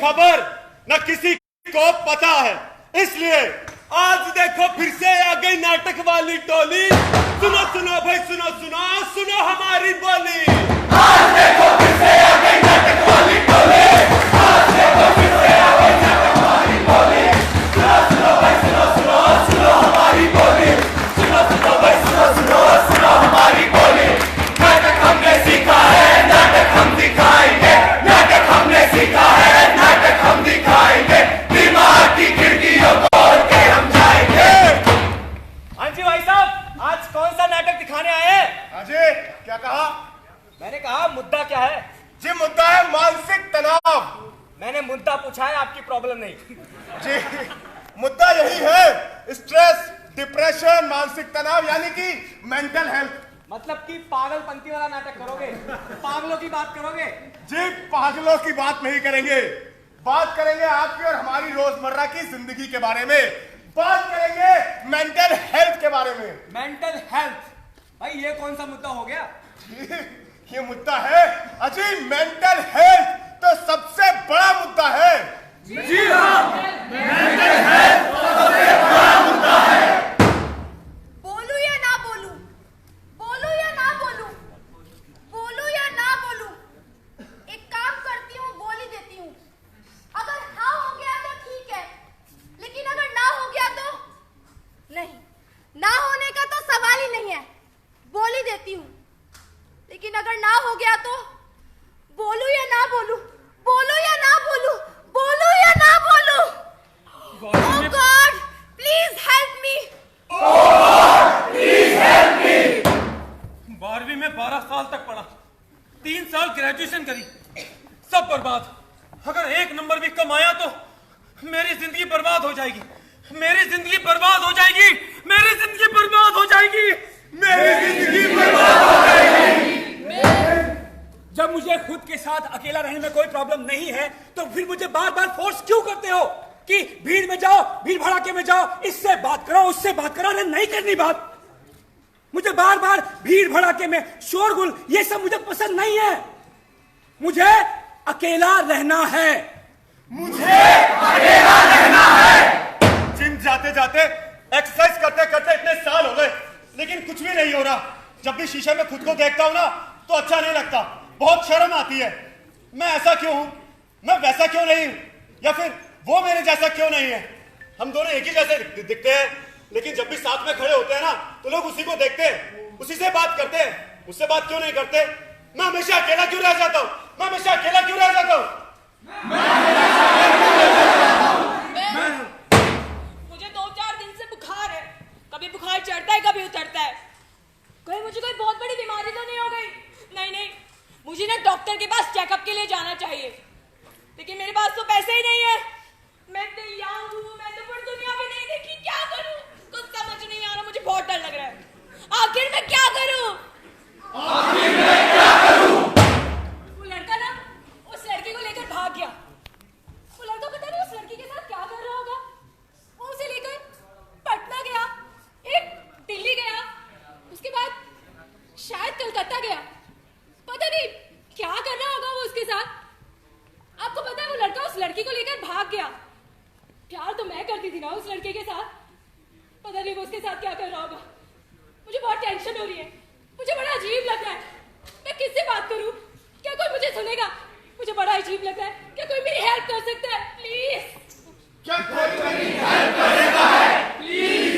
खबर न किसी को पता है, इसलिए आज देखो फिर से आ गई नाटक वाली टोली। सुनो सुनो भाई सुनो सुनो सुनो हमारी बोली। आज देखो फिर से आ गई नाटक वाली टोली। आज देखो फिर से आ गई नाटक वाली टोली। सुनो सुनो भाई सुनो सुनो सुनो हमारी बोली। सुनो सुनो भाई सुनो सुनो सुनो हमारी बोली। नाटक हमने सीखा है, नाटक हम दिखाएंगे। नाटक हमने सीखा है, नाटक हम दिखाएंगे। दिमाग की खिड़कियों खोल के हम जाएंगे। हाँ जी भाई साहब, आज कौन सा नाटक दिखाने आए हैं? हाँ जी, क्या कहा? मैंने कहा मुद्दा क्या है? जी मुद्दा है मानसिक तनाव। मैंने मुद्दा पूछा है, आपकी प्रॉब्लम नहीं। जी मुद्दा यही है, स्ट्रेस, डिप्रेशन, मानसिक तनाव यानी कि मेंटल हेल्थ। मतलब कि पागलपंती वाला नाटक करोगे, पागलों की बात करोगे? जी पागलों की बात नहीं करेंगे, बात करेंगे आपकी और हमारी रोजमर्रा की जिंदगी के बारे में। बात करेंगे मेंटल हेल्थ के बारे में। Mental health? भाई ये कौन सा मुद्दा हो गया? ये मुद्दा है अजी मेंटल हेल्थ तो सबसे बड़ा मुद्दा है। जी हाँ, मेंटल हेल्थ सबसे बड़ा मुद्दा है। बोलूं या ना बोलूं, बोलूं या ना बोलूं, बोलूं या ना बोलूं, एक काम करती हूँ, बोल ही देती हूँ। अगर हाँ हो गया तो ठीक है, लेकिन अगर ना हो गया तो नहीं। ना होने का तो सवाल ही नहीं है, बोल ही देती हूँ। लेकिन अगर ना हो गया तो बोलूं या ना बोलूं, बोलूं या ना बोलूं, बोलूं या ना बोलूं। Oh God, please help me. Please help me. 12वीं में 12 साल तक पढ़ा, 3 साल ग्रेजुएशन करी, सब बर्बाद। अगर एक नंबर भी कम आया तो मेरी जिंदगी बर्बाद हो जाएगी, मेरी जिंदगी बर्बाद हो जाएगी, मेरी जिंदगी बर्बाद हो जाएगी, मेरी जिंदगी बर्बाद हो जाएगी। जब मुझे खुद के साथ अकेला रहने में कोई प्रॉब्लम नहीं है तो फिर मुझे बार बार फोर्स क्यों करते हो कि भीड़ में जाओ, भीड़ भड़ाके में जाओ, इससे बात करो, उससे बात करो? अरे नहीं करनी बात। मुझे बार बार भीड़ भड़ाके में शोरगुल, ये सब मुझे पसंद नहीं है। मुझे अकेला रहना है। मुझे अकेला रहना है। जिम जाते जाते एक्सरसाइज करते करते इतने साल हो गए, लेकिन कुछ भी नहीं हो रहा। जब भी शीशे में खुद को देखता हूं ना तो अच्छा नहीं लगता, बहुत शर्म आती है। मैं ऐसा क्यों हूं, मैं वैसा क्यों नहीं हूं, या फिर वो मेरे जैसा क्यों नहीं है? हम दोनों एक ही जैसे दिखते हैं, लेकिन जब भी साथ में खड़े होते हैं ना तो लोग उसी को देखते हैं, उसी से बात करते हैं, उससे बात क्यों नहीं करते? मैं हमेशा अकेला क्यों रह जाता हूं, मैं हमेशा अकेला क्यों रह जाता हूं? मुझे 2-4 दिन से बुखार है, कभी बुखार चढ़ता है कभी उतरता है। कहीं मुझे कोई बहुत बड़ी बीमारी तो नहीं हो गई? नहीं नहीं, मुझे ना डॉक्टर के पास चेकअप के लिए जाना चाहिए, लेकिन मेरे पास तो पैसे ही नहीं है। मैं तो यंग हूँ, मैं तो पूरी दुनिया भी नहीं देखी, क्या करूँ? कुछ समझ नहीं आ रहा, मुझे बहुत डर लग रहा है। आखिर मैं क्या करूँ? आखिर मैं क्या करूं? वो लड़का ना उस लड़की को लेकर भाग गया। वो लड़का पता नहीं उस लड़की के साथ क्या कर रहा होगा। वो उसे लेकर पटना गया, एक दिल्ली गया, उसके बाद शायद कलकत्ता गया। पता नहीं क्या कर रहा होगा वो उसके साथ। आपको पता है वो लड़का उस लड़की को लेकर भाग गया। प्यार तो मैं करती थी ना उस लड़के के साथ, पता नहीं वो उसके साथ क्या कर रहा होगा। मुझे बहुत टेंशन हो रही है, मुझे बड़ा अजीब लग रहा है। मैं किससे बात करूं? क्या कोई मुझे सुनेगा? मुझे बड़ा अजीब लग रहा है, क्या कोई मेरी हेल्प कर सकता है? प्लीज, क्या कोई मेरी हेल्प करेगा है? Please.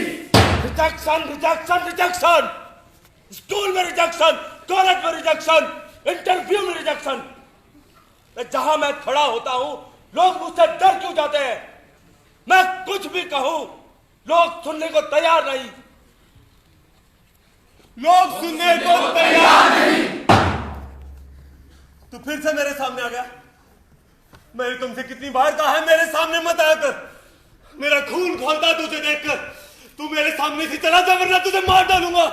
Rejection rejection rejection, school में रिजेक्शन, कॉलेज में रिजेक्शन, इंटरव्यू में रिजेक्शन। जहां मैं खड़ा होता हूं लोग मुझसे डर क्यों जाते हैं? मैं कुछ भी कहूं लोग सुनने को तैयार नहीं, लोग सुनने को तैयार नहीं। तू फिर से मेरे सामने आ गया। मैंने तुमसे कितनी बार कहा है मेरे सामने मत आया कर, मेरा खून खौलता तुझे देखकर। तू मेरे सामने से चला जा वरना तुझे मार डालूंगा।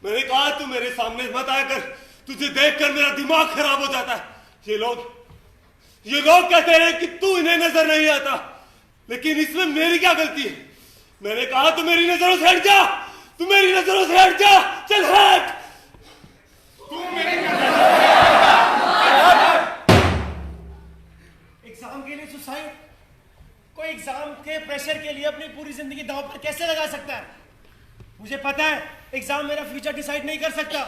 मैंने कहा तू मेरे सामने मत आया कर, तुझे देखकर मेरा दिमाग खराब हो जाता है। ये लोग कहते हैं कि तू इन्हें नजर नहीं आता, लेकिन इसमें मेरी क्या गलती है? मैंने कहा तू मेरी नजरों से हट जा, तू मेरी नजरों से हट जा, चल हट। तू मेरी नजरों से हट जा। सुसाइड? कोई एग्जाम के प्रेशर के लिए अपनी पूरी जिंदगी दांव पर कैसे लगा सकता है? मुझे पता है एग्जाम मेरा फ्यूचर डिसाइड नहीं कर सकता,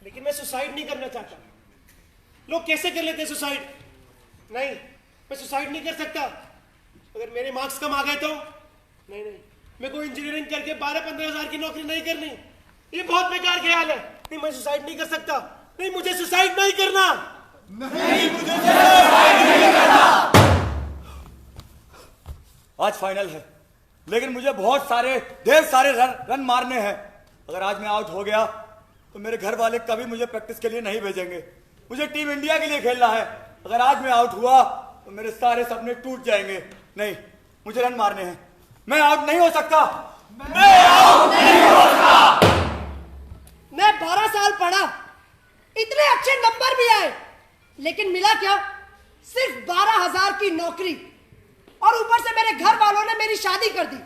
लेकिन मैं सुसाइड नहीं करना चाहता। लोग कैसे कर लेते हैं सुसाइड? नहीं, मैं सुसाइड नहीं कर सकता। अगर मेरे मार्क्स कम आ गए तो नहीं, मैं कोई इंजीनियरिंग करके 12-15 हजार की नौकरी नहीं करनी। ये बहुत बेकार ख्याल है। नहीं, मैं सुसाइड नहीं कर सकता। नहीं, मुझे सुसाइड नहीं करना। नहीं, मुझे सुसाइड नहीं करना। आज फाइनल है, लेकिन मुझे ढेर सारे रन मारने हैं। अगर आज मैं आउट हो गया तो मेरे घर वाले कभी मुझे प्रैक्टिस के लिए नहीं भेजेंगे। मुझे टीम इंडिया के लिए खेलना है। अगर आज मैं आउट हुआ तो मेरे सारे सपने टूट जाएंगे। नहीं, मुझे रन मारने हैं। मैं आउट नहीं हो सकता। मैं आउट नहीं हो सकता। मैं 12 साल पढ़ा, इतने अच्छे नंबर भी आए, लेकिन मिला क्या? सिर्फ 12,000 की नौकरी, और ऊपर से मेरे घर वालों ने मेरी शादी कर दी।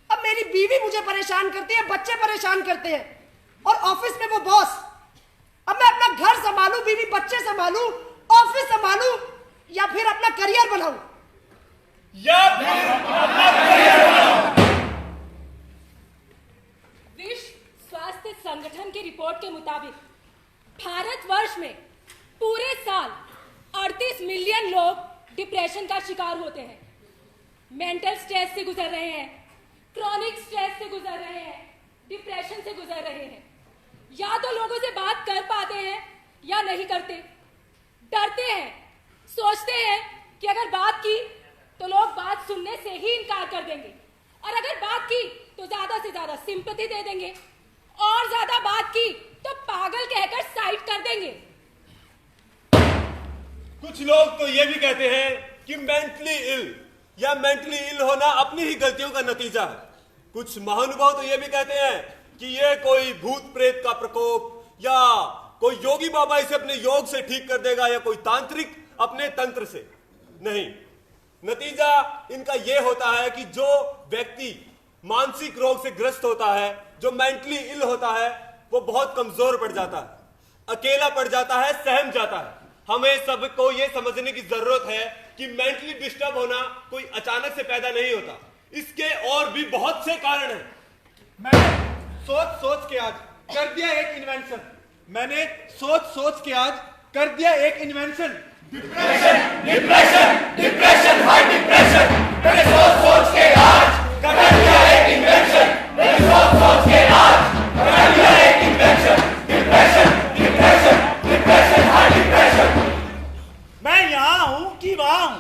अब मेरी बीवी मुझे परेशान करती है, बच्चे परेशान करते हैं, और ऑफिस में वो बॉस। अब मैं अपना घर संभालूं, बीवी बच्चे संभालूं, ऑफिस संभालूं, या फिर अपना करियर बनाऊं? विश्व स्वास्थ्य संगठन की रिपोर्ट के मुताबिक भारतवर्ष में पूरे साल 38 मिलियन लोग डिप्रेशन का शिकार होते हैं। मेंटल स्ट्रेस से गुजर रहे हैं, क्रॉनिक स्ट्रेस से गुजर रहे हैं, डिप्रेशन से गुजर रहे हैं। या तो लोगों से बात कर पाते हैं या नहीं करते, डरते हैं, सोचते हैं कि अगर बात की तो लोग बात सुनने से ही इनकार कर देंगे, और अगर बात की तो ज्यादा से ज्यादा सिंपैथी दे देंगे, और ज्यादा बात की तो पागल कहकर साइड कर देंगे। कुछ लोग तो ये भी कहते हैं कि मेंटली इल होना अपनी ही गलतियों का नतीजा है। कुछ महानुभाव तो ये भी कहते हैं कि ये कोई भूत प्रेत का प्रकोप, या कोई योगी बाबा इसे अपने योग से ठीक कर देगा, या कोई तांत्रिक अपने तंत्र से। नहीं, नतीजा इनका यह होता है कि जो व्यक्ति मानसिक रोग से ग्रस्त होता है, जो मेंटली इल होता है, वो बहुत कमजोर पड़ जाता है, अकेला पड़ जाता है, सहम जाता है। हमें सबको यह समझने की जरूरत है कि मेंटली डिस्टर्ब होना कोई अचानक से पैदा नहीं होता। इसके और भी बहुत से कारण हैं। मैंने सोच के आज कर दिया एक इन्वेंशन। मैंने सोच के आज कर दिया एक इन्वेंशन। Depression, high depression. मैंने सोच के आज कर दिया एक इन्वेंशन। मैंने सोच के आज कर दिया एक इन्वेंशन। Depression, high depression. मैं यहाँ हूँ कि वहाँ हूँ,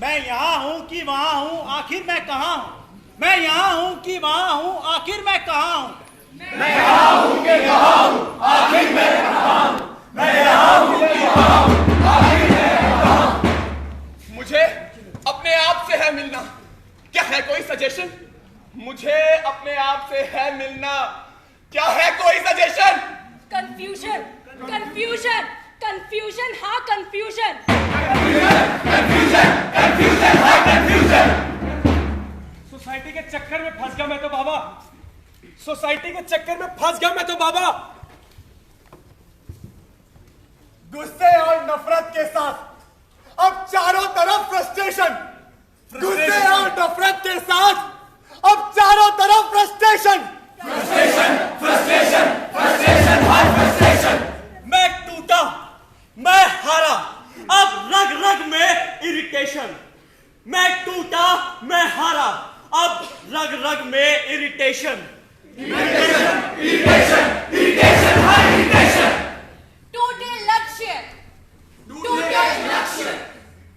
मैं यहाँ हूँ कि वहाँ हूँ, आखिर मैं कहाँ हूँ? मैं यहाँ हूँ कि वहाँ हूँ, आखिर मैं कहाँ हूँ? मैं यहाँ हूँ कि वहाँ हूँ, आखिर मैं कहाँ हूँ? मैं यहाँ हूँ कि वहाँ हूँ, आखिर मैं कहाँ हूँ? मुझे अपने आप से है मिलना। क्या है कोई सजेशन? मुझे अपने आप से है मिलना। क्या है कोई सजेशन? कंफ्यूजन, हाँ कंफ्यूजन। हाँ कंफ्यूजन। सोसाइटी के चक्कर में फंस गया मैं तो बाबा। सोसाइटी के चक्कर में फंस गया मैं तो बाबा। गुस्से और नफरत के साथ अब चारों तरफ फ्रस्ट्रेशन। गुस्से और नफरत के साथ अब चारों तरफ फ्रस्ट्रेशन। High frustration. मैं टूटा, मैं हारा, अब रग रग में इरिटेशन। मैं टूटा, मैं हारा, अब रग रग में इरिटेशन। High irritation. टूटे लक्ष्य,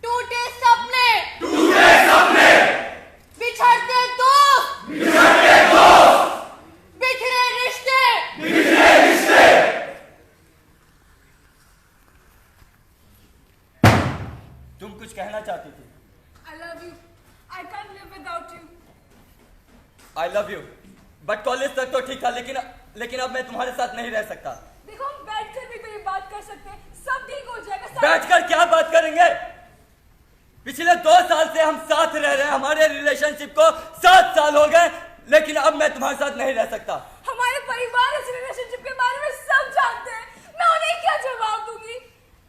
टूटे सपने, बिछड़ते दोस्त, बिखरे रिश्ते। तुम कुछ कहना चाहती थी? I love you. I can't live without you. I love you, but college तक तो ठीक था, लेकिन अब मैं तुम्हारे साथ नहीं रह सकता। देखो, हम बैठकर भी तो ये बात कर सकते हैं, सब ठीक हो जाएगा। बैठकर क्या बात करेंगे? पिछले 2 साल से हम साथ रह रहे हैं, हमारे रिलेशनशिप को 7 साल हो गए, लेकिन अब मैं तुम्हारे साथ नहीं रह सकता। हमारे परिवार इस रिलेशनशिप के बारे में सब जानते हैं, मैं उन्हें क्या जवाब दूंगी?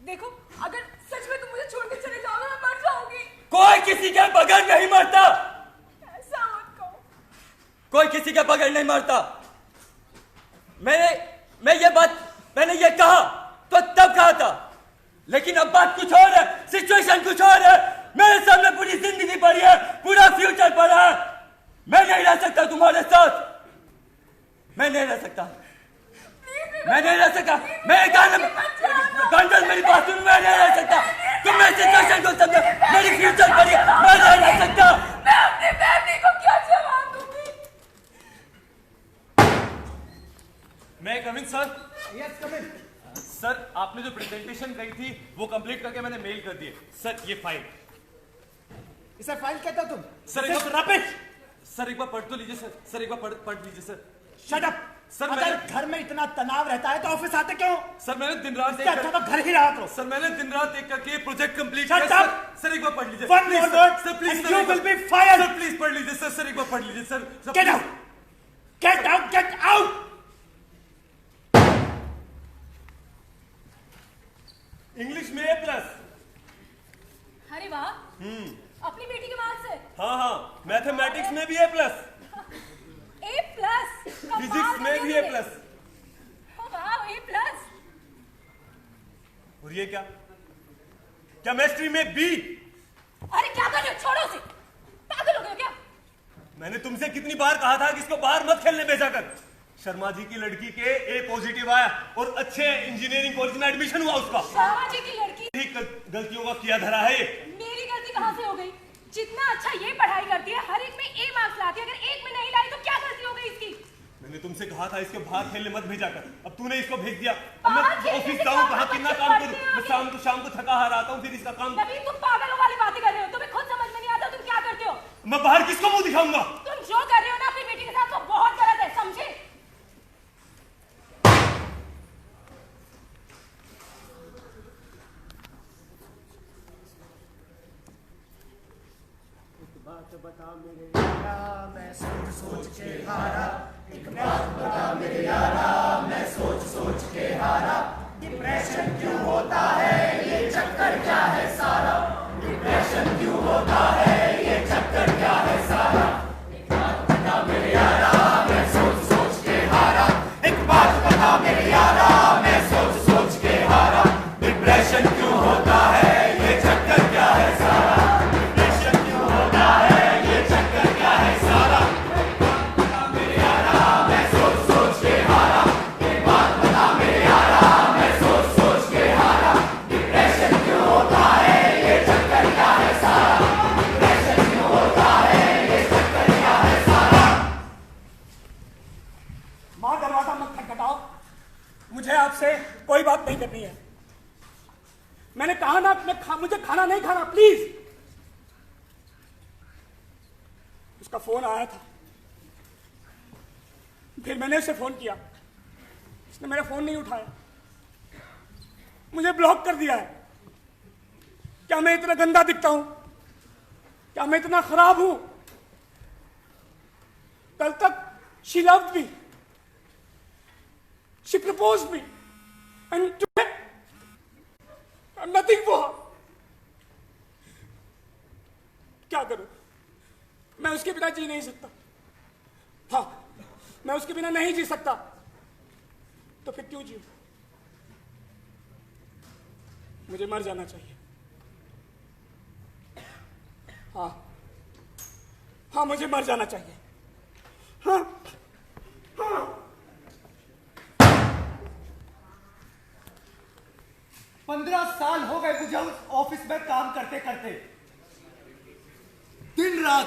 देखो, अगर सच में तुम मुझे छोड़ के चले कोई किसी के बगैर नहीं मरता। ऐसा मत कहो। कोई किसी के बगैर नहीं मरता। मैंने ये कहा तो तब कहा था, लेकिन अब बात कुछ और है, सिचुएशन कुछ और है। मेरे सामने पूरी जिंदगी पड़ी है, पूरा फ्यूचर पड़ा है। मैं नहीं रह सकता तुम्हारे साथ, मैं नहीं रह सकता, मैं नहीं रह सकता। मैं बंडल मेरी बात सुन, मैं नहीं रह सकता। तुम मेरी सिचुएशन को समझो, मेरी फ्यूचर पड़ी है, मैं नहीं रह सकता। मैं अपनी फैमिली को क्या जवाब दूंगी? मैं coming sir? Yes coming. Sir आपने जो प्रेजेंटेशन कही थी वो कंप्लीट करके मैंने मेल कर दिए। सर ये फाइल। इसे फाइल कहता तुम? सर एक बार रबिश। सर एक बार पढ़ तो लीजिए सर। सर एक बार पढ़ लीजिए सर। Shut up. सर अगर घर में इतना तनाव रहता है तो ऑफिस आते क्यों? सर मैंने दिन रात एक अच्छा तो घर ही रहा करो। सर मैंने दिन रात एक करके प्रोजेक्ट कंप्लीट Shut किया। up! सर एक बार पढ़ लीजिए। One more word sir please and you will be fired. Sir please पढ़ लीजिए सर। सर एक बार पढ़ लीजिए sir. Get out! Get out! Get out! English में A+। अरे वाह, अपनी बेटी के मार्क्स है। हाँ, मैथमेटिक्स में भी A+, A+, फिजिक्स में भी A+। वाह, A+। और ये क्या? केमिस्ट्री में B। अरे क्या कर रहे हो? छोड़ो उसे, पागल हो गए हो क्या? मैंने तुमसे कितनी बार कहा था कि इसको बाहर मत खेलने भेजा कर। शर्मा जी की लड़की के A पॉजिटिव आया और अच्छे इंजीनियरिंग कॉलेज में एडमिशन हुआ उसका। शर्मा जी की लड़की? ठीक गलतियों का किया धरा है। मेरी गलती कहाँ से हो गई? जितना अच्छा ये पढ़ाई करती है, हर एक में A मार्क्स लाती है, अगर एक में नहीं लाई तो क्या गलती हो गई इसकी? मैंने तुमसे कहा था इसको बाहर खेलने मत भेजा कर, अब तूने इसको भेज दिया। अब बाहर मैं खेलने ऑफिस से जाऊँ, क्या कहाँ होगा? कितना बच्चे काम पढ़ते करूँ? हैं मैं शाम को थका हार आता हूँ, फिर इसका काम। नवीन, तुम पागलों वाली बातें कर रहे हो, तुम्हें खुद समझ में नहीं आता तुम क्या करते हो। मैं बाहर किसको मुंह दिखाऊंगा? तुम जो कर रहे हो ना अपनी बेटी के साथ वो बहुत गलत है, समझे? बात बता मेरे यारा, मैं सोच सोच के हारा। एक बात बता मेरे यारा, मैं सोच सोच के हारा। डिप्रेशन क्यों होता है, ये चक्कर क्या है सारा? डिप्रेशन क्यों होता है, ये चक्कर क्या है सारा? एक बात बता मेरे यारा, मैं सोच सोच के हारा। एक बात बता मेरे यारा, मैं सोच सोच के हारा। डिप्रेशन क्यों होता है, ये चक्कर क्या है सारा? दरवाजा मत खटखटाओ, मुझे आपसे कोई बात नहीं करनी है। मैंने कहा ना, मुझे खाना नहीं खाना, प्लीज। उसका फोन आया था, फिर मैंने उसे फोन किया, उसने मेरा फोन नहीं उठाया, मुझे ब्लॉक कर दिया है। क्या मैं इतना गंदा दिखता हूं? क्या मैं इतना खराब हूं? कल तक she loved me, she proposed me, and today I'm nothing for her. क्या करूं? मैं उसके बिना जी नहीं सकता। हाँ, मैं उसके बिना नहीं जी सकता, तो फिर क्यों जीऊं? मुझे मर जाना चाहिए। हाँ हाँ, मुझे मर जाना चाहिए। हाँ हाँ। 15 साल हो गए मुझे उस ऑफिस में काम करते करते। दिन रात,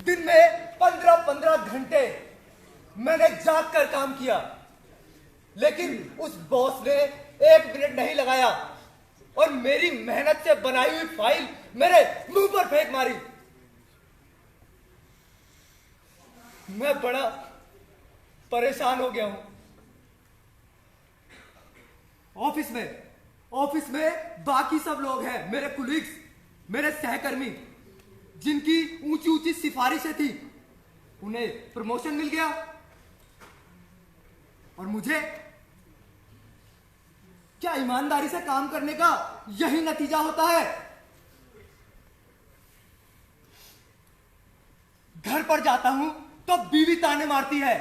दिन में 15-15 घंटे मैंने जाग कर काम किया, लेकिन उस बॉस ने 1 मिनट नहीं लगाया और मेरी मेहनत से बनाई हुई फाइल मेरे मुंह पर फेंक मारी। मैं बड़ा परेशान हो गया हूं। ऑफिस में बाकी सब लोग हैं, मेरे कुलीग्स, मेरे सहकर्मी, जिनकी ऊंची ऊंची सिफारिशें थी, उन्हें प्रमोशन मिल गया और मुझे? क्या ईमानदारी से काम करने का यही नतीजा होता है? घर पर जाता हूं तो बीवी ताने मारती है,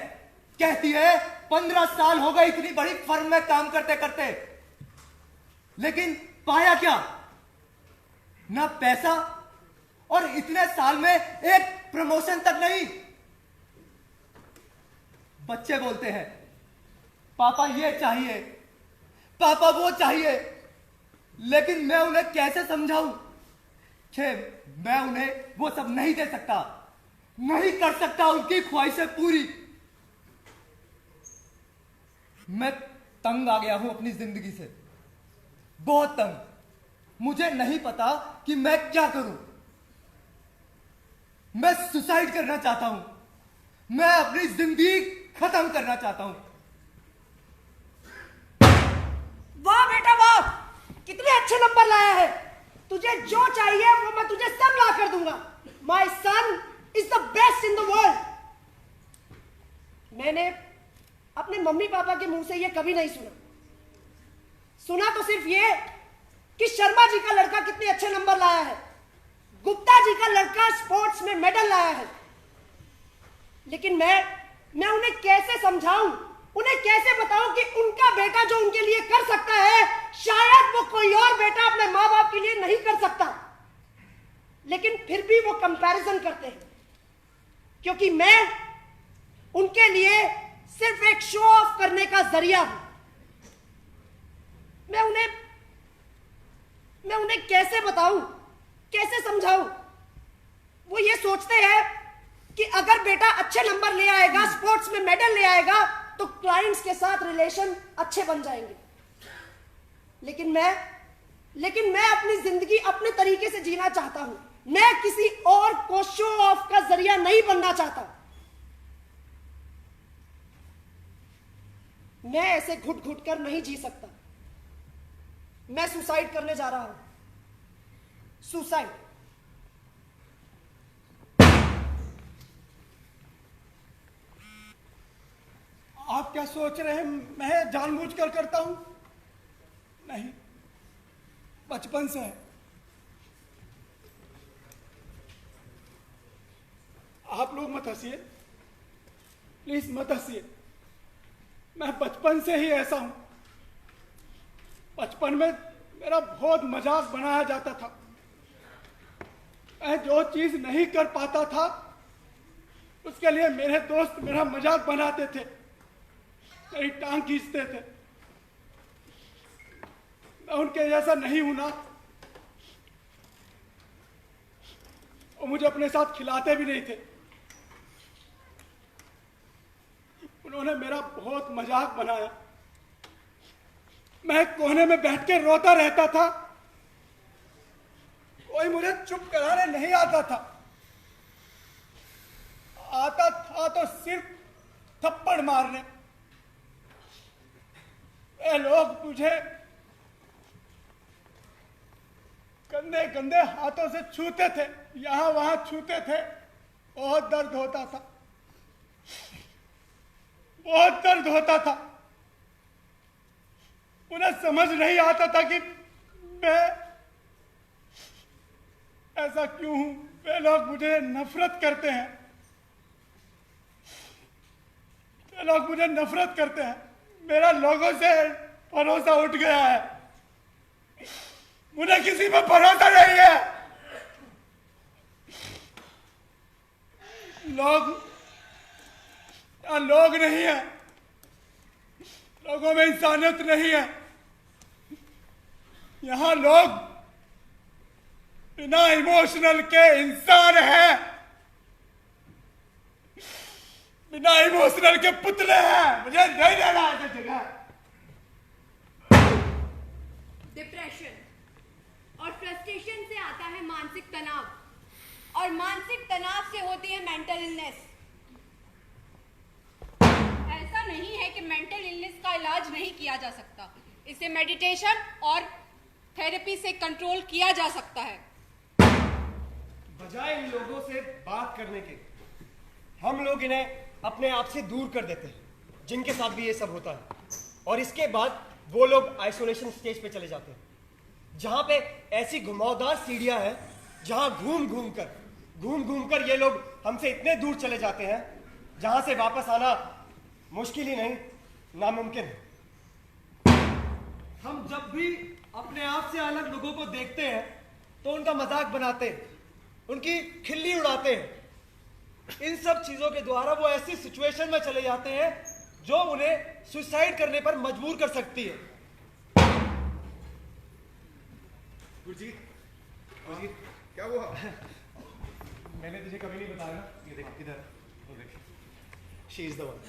कहती है 15 साल हो गए इतनी बड़ी फर्म में काम करते करते, लेकिन पाया क्या? ना पैसा, और इतने साल में एक प्रमोशन तक नहीं। बच्चे बोलते हैं पापा ये चाहिए, पापा वो चाहिए, लेकिन मैं उन्हें कैसे समझाऊं कि मैं उन्हें वो सब नहीं दे सकता, नहीं कर सकता उनकी ख्वाहिशें पूरी। मैं तंग आ गया हूं अपनी जिंदगी से, बहुत तंग। मुझे नहीं पता कि मैं क्या करूं। मैं सुसाइड करना चाहता हूं, मैं अपनी जिंदगी खत्म करना चाहता हूं। वाह बेटा वाह, कितने अच्छे नंबर लाया है। तुझे जो चाहिए वो मैं तुझे सब ला कर दूंगा। My son is the best in the world. मैंने अपने मम्मी पापा के मुंह से ये कभी नहीं सुना। सुना तो सिर्फ ये कि शर्मा जी का लड़का कितने अच्छे नंबर लाया है, गुप्ता जी का लड़का स्पोर्ट्स में मेडल लाया है, लेकिन मैं उन्हें कैसे समझाऊं, उन्हें कैसे बताऊं कि उनका बेटा जो उनके लिए कर सकता है, शायद वो कोई और बेटा अपने माँ बाप के लिए नहीं कर सकता। लेकिन फिर भी वो कंपैरिजन करते हैं, क्योंकि मैं उनके लिए सिर्फ एक शो ऑफ करने का जरिया हूं। मैं उन्हें कैसे बताऊं, कैसे समझाऊं? वो ये सोचते हैं कि अगर बेटा अच्छे नंबर ले आएगा, स्पोर्ट्स में मेडल ले आएगा, तो क्लाइंट्स के साथ रिलेशन अच्छे बन जाएंगे। लेकिन मैं अपनी जिंदगी अपने तरीके से जीना चाहता हूं। मैं किसी और को शो ऑफ का जरिया नहीं बनना चाहता। मैं ऐसे घुट घुट कर नहीं जी सकता। मैं सुसाइड करने जा रहा हूं। सुसाइड। आप क्या सोच रहे हैं मैं जानबूझकर करता हूं? नहीं, बचपन से है। आप लोग मत हंसिए, प्लीज मत हंसिए। मैं बचपन से ही ऐसा हूं। बचपन में मेरा बहुत मजाक बनाया जाता था। मैं जो चीज नहीं कर पाता था उसके लिए मेरे दोस्त मेरा मजाक बनाते थे, मेरी टांग खींचते थे। मैं उनके जैसा नहीं हूं ना, और मुझे अपने साथ खिलाते भी नहीं थे। उन्होंने मेरा बहुत मजाक बनाया। मैं कोने में बैठ के रोता रहता था, कोई मुझे चुप कराने नहीं आता था। आता था तो सिर्फ थप्पड़ मारने। ये लोग मुझे गंदे गंदे हाथों से छूते थे, यहां वहां छूते थे। बहुत दर्द होता था, बहुत दर्द होता था। उन्हें समझ नहीं आता था कि मैं ऐसा क्यों हूं। वे लोग मुझे नफरत करते हैं, वे लोग मुझे नफरत करते हैं। मेरा लोगों से भरोसा उठ गया है, मुझे किसी पर भरोसा नहीं है। लोग नहीं है, लोगों में इंसानियत नहीं है। यहां लोग बिना इमोशनल के इंसान हैं, बिना इमोशनल के पुतले हैं। मुझे नहीं रहना ऐसी जगह। डिप्रेशन और फ्रस्ट्रेशन से आता है मानसिक तनाव, और मानसिक तनाव से होती है मेंटल इलनेस। ऐसा नहीं है कि मेंटल इलनेस का इलाज नहीं किया जा सकता। इसे मेडिटेशन और थेरेपी से कंट्रोल किया जा सकता है। बजाय इन लोगों से बात करने के, हम लोग इन्हें अपने आप से दूर कर देते हैं, जिनके साथ भी ये सब होता है। और इसके बाद वो लोग आइसोलेशन स्टेज पे चले जाते हैं, जहां पे ऐसी घुमावदार सीढ़ियां हैं, जहां घूम घूम कर घूम घूम कर ये लोग हमसे इतने दूर चले जाते हैं जहां से वापस आना मुश्किल ही नहीं, नामुमकिन है। हम जब भी अपने आप से अलग लोगों को देखते हैं तो उनका मजाक बनाते हैं, उनकी खिल्ली उड़ाते हैं। इन सब चीजों के द्वारा वो ऐसी सिचुएशन में चले जाते हैं जो उन्हें सुसाइड करने पर मजबूर कर सकती है। गुरजीत, क्या हुआ? मैंने तुझे कभी नहीं बताया ना, ये देख इधर, वो देख, she is the one.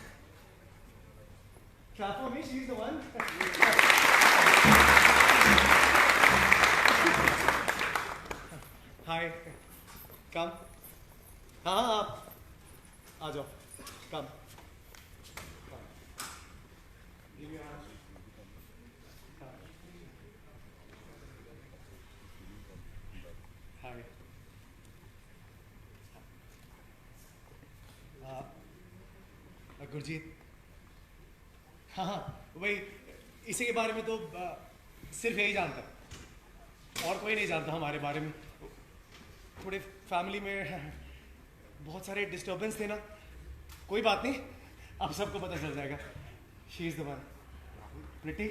Clap for me, she is the one. Hi, come. हाँ आप आ जाओ, come. Give me your hand. Hi. Gurjeet, हाँ वही, इसी के बारे में तो सिर्फ यही जानता, और कोई नहीं जानता हमारे बारे में। थोड़े फैमिली में बहुत सारे डिस्टर्बेंस थे ना, कोई बात नहीं, अब सबको पता चल जाएगा। She is the one, pretty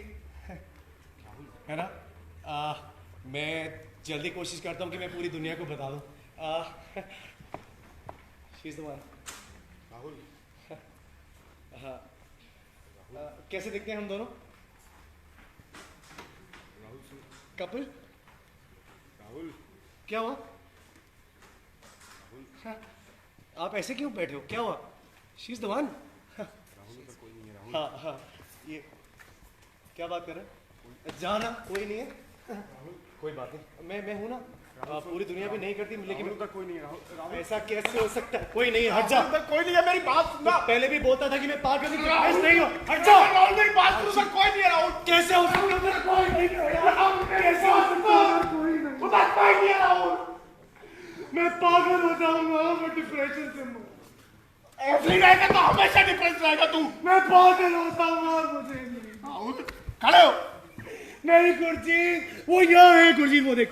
है ना। मैं जल्दी कोशिश करता हूँ कि मैं पूरी दुनिया को बता दूँ। She is the one. Rahul, हाँ, कैसे दिखते हैं हम दोनों? राहुल से कपल? राहुल, क्या हुआ? राहुल, हाँ, आप ऐसे क्यों बैठे हो, क्या हुआ? She is the one. Rahul तो कोई नहीं है। राहुल, हाँ हाँ, ये क्या बात कर रहे हैं? जाना कोई नहीं है, कोई बात नहीं, मैं हूं ना। पूरी दुनिया भी नहीं करती, लेकिन राहुल का कोई नहीं है। राहुल, ऐसा कैसे हो सकता है? कोई नहीं है, हट जा। कोई नहीं है, मेरी बात सुनना। पहले भी बोलता था कि मैं पागल नहीं हूँ, हट जा। राहुल, मेरी बात सुनो सर, कोई नहीं है। राहुल, कैसे हो सकता है? कोई नहीं है, कैसे हो सकता है? कोई नहीं है राहुल, मैं पागल हो जाऊंगा, मैं डिप्रेशन से हूँ। ऐसे ही रहेगा तो हमेशा डिप्रेस रहेगा तू। मैं पागल होता हूँ, मुझे राहुल, खड़े हो। नहीं गुरजीत, वो यहाँ है। गुरजीत वो देख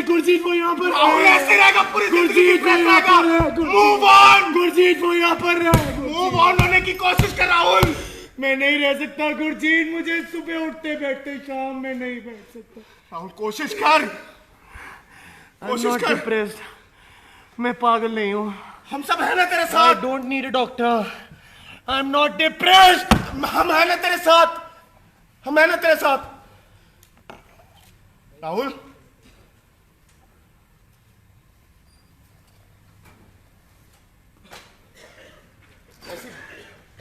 गुरजीत, वो यहाँ पर राहुल, ऐसे रहेगा पूरी जिंदगी गुरजीत वो डिप्रेस यहाँ पर है। रहेगा। Move on. गुरजीत वो यहाँ पर है। मूव ऑन होने की कोशिश कर राहुल। मैं नहीं रह सकता गुरजीत, मुझे सुबह उठते बैठते शाम में नहीं बैठ सकता। राहुल, कोशिश कर, कोशिश कर। डिप्रेस्ड, मैं पागल नहीं हूँ। हम सब है ना तेरे I साथ। don't need a doctor. I'm not depressed. हम है ना तेरे साथ, हम है ना तेरे साथ। राहुल,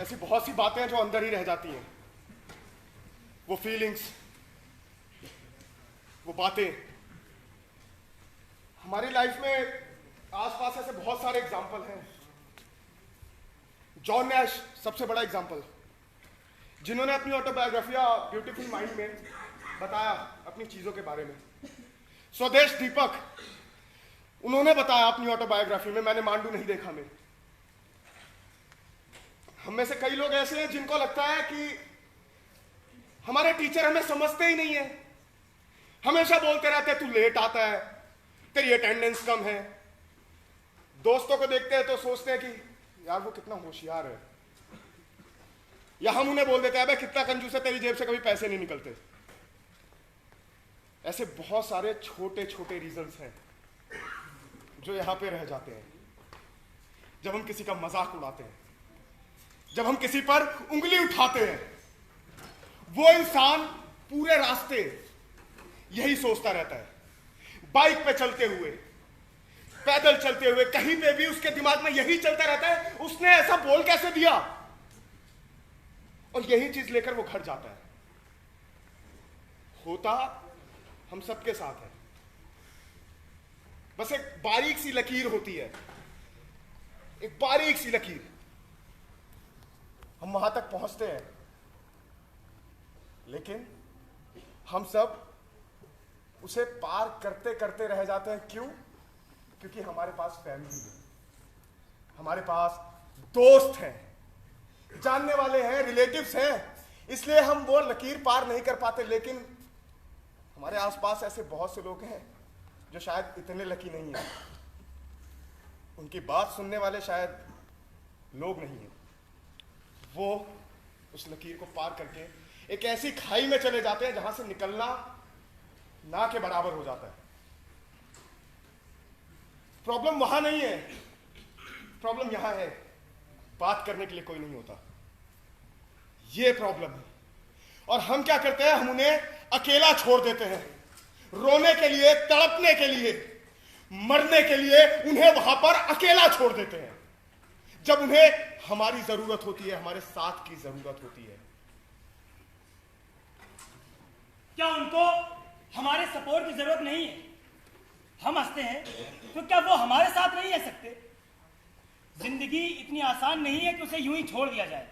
ऐसी बहुत सी बातें हैं जो अंदर ही रह जाती हैं। वो फीलिंग्स, वो बातें। हमारी लाइफ में आसपास ऐसे बहुत सारे एग्जाम्पल हैं। जॉन नैश सबसे बड़ा एग्जाम्पल, जिन्होंने अपनी ऑटोबायोग्राफी ब्यूटीफुल माइंड में बताया अपनी चीजों के बारे में। स्वदेश दीपक, उन्होंने बताया अपनी ऑटोबायोग्राफी में, मैंने मांडू नहीं देखा में। हम में से कई लोग ऐसे हैं जिनको लगता है कि हमारे टीचर हमें समझते ही नहीं है, हमेशा बोलते रहते हैं तू लेट आता है, तेरी अटेंडेंस कम है। दोस्तों को देखते हैं तो सोचते हैं कि यार वो कितना होशियार है, या हम उन्हें बोल देते हैं भाई कितना कंजूस है, तेरी जेब से कभी पैसे नहीं निकलते। ऐसे बहुत सारे छोटे छोटे रीजंस हैं जो यहां पे रह जाते हैं। जब हम किसी का मजाक उड़ाते हैं, जब हम किसी पर उंगली उठाते हैं, वो इंसान पूरे रास्ते यही सोचता रहता है। बाइक पे चलते हुए, पैदल चलते हुए, कहीं पे भी उसके दिमाग में यही चलता रहता है, उसने ऐसा बोल कैसे दिया, और यही चीज लेकर वो घर जाता है। होता हम सबके साथ है, बस एक बारीक सी लकीर होती है, एक बारीक सी लकीर। हम वहां तक पहुंचते हैं, लेकिन हम सब उसे पार करते करते रह जाते हैं। क्यों? क्योंकि हमारे पास फैमिली है, हमारे पास दोस्त हैं, जानने वाले हैं, रिलेटिव्स हैं, इसलिए हम वो लकीर पार नहीं कर पाते। लेकिन हमारे आसपास ऐसे बहुत से लोग हैं जो शायद इतने लकी नहीं हैं। उनकी बात सुनने वाले शायद लोग नहीं हैं। वो उस लकीर को पार करके एक ऐसी खाई में चले जाते हैं जहां से निकलना ना के बराबर हो जाता है। प्रॉब्लम वहां नहीं है, प्रॉब्लम यहां है। बात करने के लिए कोई नहीं होता, ये प्रॉब्लम है। और हम क्या करते हैं, हम उन्हें अकेला छोड़ देते हैं। रोने के लिए, तड़पने के लिए, मरने के लिए उन्हें वहां पर अकेला छोड़ देते हैं। जब उन्हें हमारी जरूरत होती है, हमारे साथ की जरूरत होती है। क्या उनको हमारे सपोर्ट की जरूरत नहीं है? हम हंसते हैं तो क्या वो हमारे साथ नहीं रह सकते? जिंदगी इतनी आसान नहीं है कि उसे यूं ही छोड़ दिया जाए।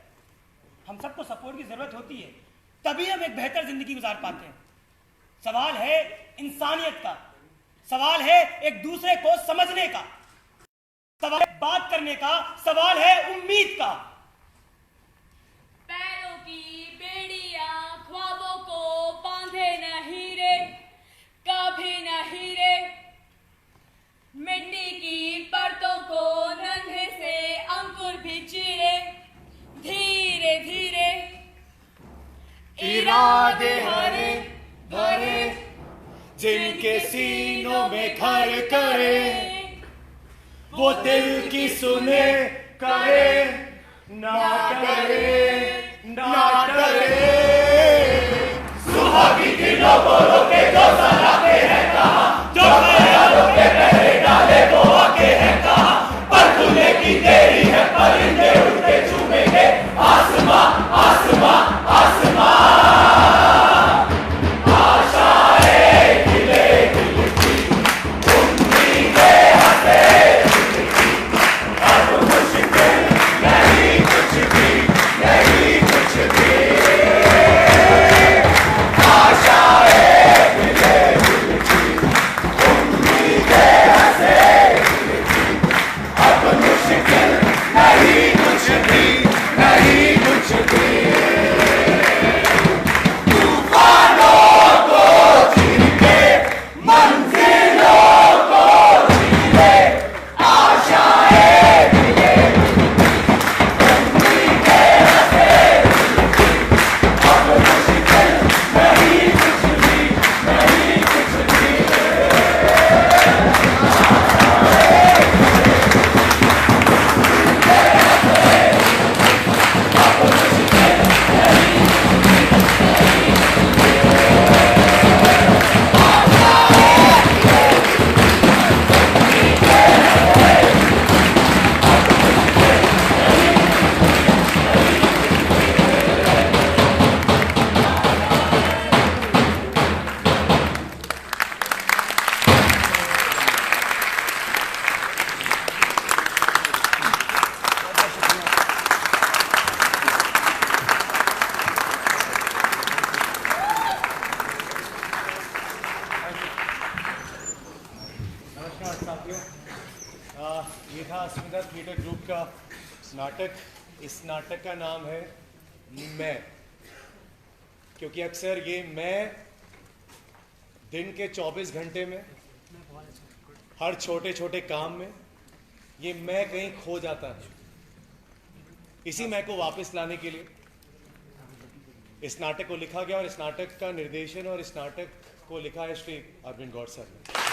हम सबको सपोर्ट की जरूरत होती है, तभी हम एक बेहतर जिंदगी गुजार पाते हैं। सवाल है इंसानियत का, सवाल है एक दूसरे को समझने का, सवाल है बात करने का, सवाल है उम्मीद का। पैरों की बेड़ियां ख्वाबों को बांधे नहीं रे, कभी नहीं रे। मिट्टी की परतों को नन्हे से अंकुर भी चीरे, धीरे धीरे इरादे हरे भरे जिनके सीनों में घर करे, वो दिल की सुने, करे ना करे ना करे। सुहागी दिलों को रोके जो सलाते हैं कहाँ, जो ख्यालों के पहरे डाले वो आके हैं कहाँ। पर खुले की देरी है, परिंदे उड़ते चूमेंगे आसमां आसमां आसमां। आशाएं खिले दिल की, उम्मीदें हंसे दिल की। अब मुश्किल नहीं कुछ भी, नहीं कुछ भी। आशाएं खिले दिल की, उम्मीदें हंसे दिल की। अब मुश्किल नहीं कुछ भी, नहीं कुछ भी। तूफानों को चीर के मंजिलों को जीले, आशाएं खिले उम्मीदें हंसे दिल की। अब मुश्किल नहीं कुछ भी, नहीं कुछ भी। नमस्कार साथियों, ये था अस्मिता थिएटर ग्रुप का नाटक। इस नाटक का नाम है मैं, क्योंकि अक्सर ये मैं दिन के 24 घंटे में, हर छोटे छोटे काम में, ये मैं कहीं खो जाता है। इसी मैं को वापस लाने के लिए इस नाटक को लिखा गया और इस नाटक का निर्देशन और इस नाटक को लिखा है श्री अरविंद गौड़ सर ने।